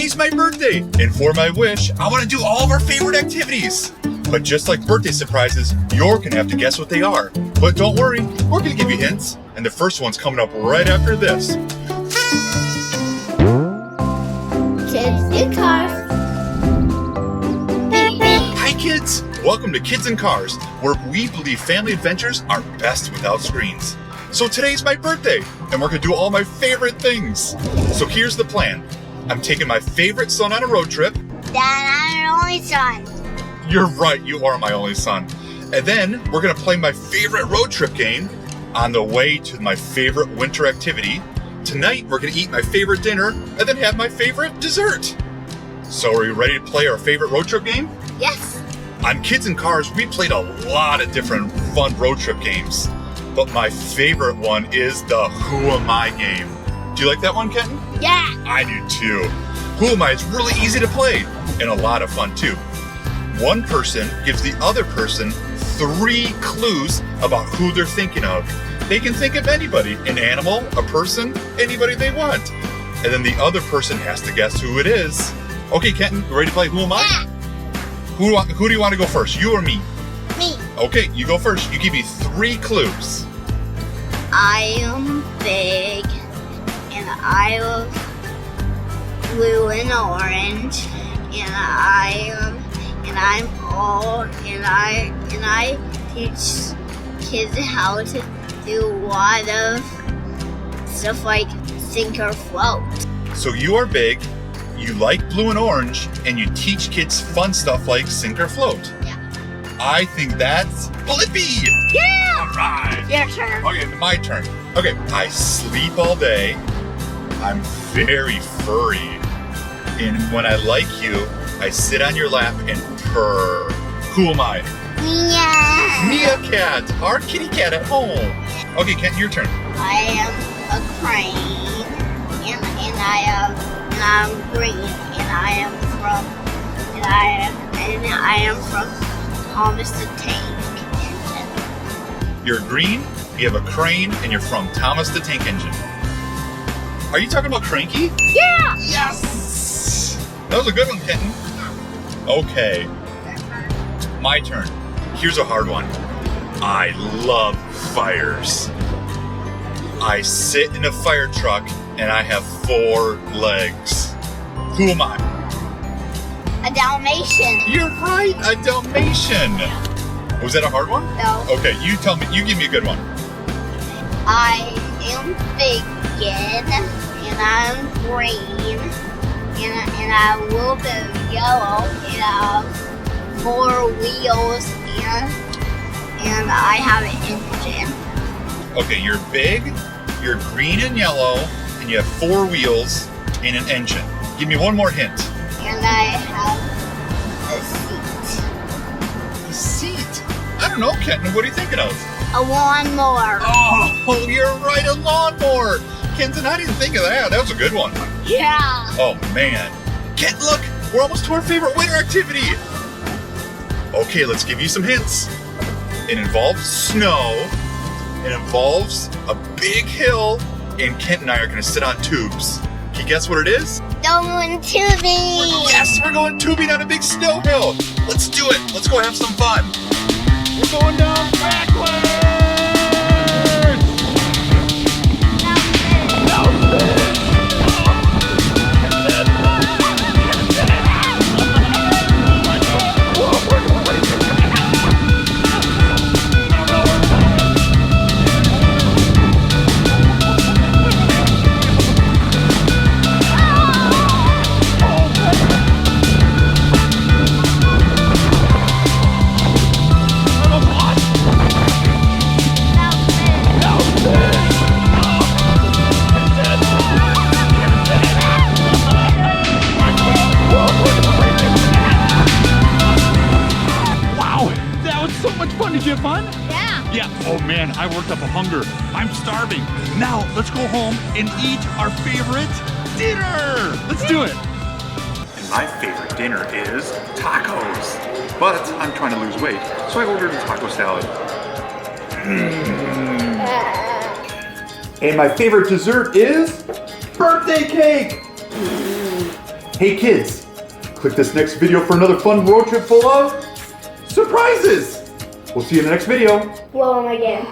today's my birthday, and for my wish, I want to do all of our favorite activities. But just like birthday surprises, you're going to have to guess what they are. But don't worry, we're going to give you hints, and the first one's coming up right after this. Kids in Cars. Hi kids! Welcome to Kids in Cars, where we believe family adventures are best without screens. So today's my birthday, and we're going to do all my favorite things. So here's the plan. I'm taking my favorite son on a road trip. Dad, I'm your only son. You're right, you are my only son. And then we're going to play my favorite road trip game on the way to my favorite winter activity. Tonight, we're going to eat my favorite dinner and then have my favorite dessert. So are you ready to play our favorite road trip game? Yes. On Kids in Cars, we played a lot of different fun road trip games. But my favorite one is the Who Am I game. Do you like that one, Kenton? Yeah. I do too. Who Am I is really easy to play and a lot of fun too. One person gives the other person 3 clues about who they're thinking of. They can think of anybody, an animal, a person, anybody they want. And then the other person has to guess who it is. Okay, Kenton, you ready to play Who Am I? Yeah. Who do you want to go first, you or me? Me. Okay, you go first. You give me 3 clues. I am big, and I love blue and orange, and I'm old, and I teach kids how to do a lot of stuff like sink or float. So you are big, you like blue and orange, and you teach kids fun stuff like sink or float. Yeah. I think that's Blippi! Yeah. All right. Your turn. Okay, my turn. Okay, I sleep all day. I'm very furry. And when I like you, I sit on your lap and purr. Who am I? Yeah. Meerkat, our kitty cat at home. Okay, Kent, your turn. I am a crane, and I'm green, and I am from Thomas the Tank Engine. You're green, you have a crane, and you're from Thomas the Tank Engine. Are you talking about Cranky? Yeah. Yes! That was a good one, Kenton. Okay, my turn. Here's a hard one. I love fires. I sit in a fire truck and I have 4 legs. Who am I? A Dalmatian. You're right, a Dalmatian. Was that a hard one? No. Okay, you tell me, you give me a good one. I am big again, and I'm green, and I will be yellow, and I have 4 wheels, and I have an engine. Okay, you're big, you're green and yellow, and you have 4 wheels and an engine. Give me one more hint. And I have a seat. A seat? I don't know, Kenton, what are you thinking of? A lawnmower. Oh, you're right, a lawnmower. Kenton, I didn't think of that. That was a good one. Yeah. Oh, man. Kenton, look, we're almost to our favorite winter activity. Okay, let's give you some hints. It involves snow. It involves a big hill, and Kent and I are going to sit on tubes. Can you guess what it is? Going tubing. Yes, we're going tubing on a big snow hill. Let's do it. Let's go have some fun. We're going down backwards. Did you have fun? Yeah. Yeah. Oh man, I worked up a hunger. I'm starving. Now let's go home and eat our favorite dinner. Let's do it. And my favorite dinner is tacos. But I'm trying to lose weight, so I ordered a taco salad. And my favorite dessert is birthday cake. Hey kids, click this next video for another fun road trip full of surprises. We'll see you in the next video. Blow 'em again.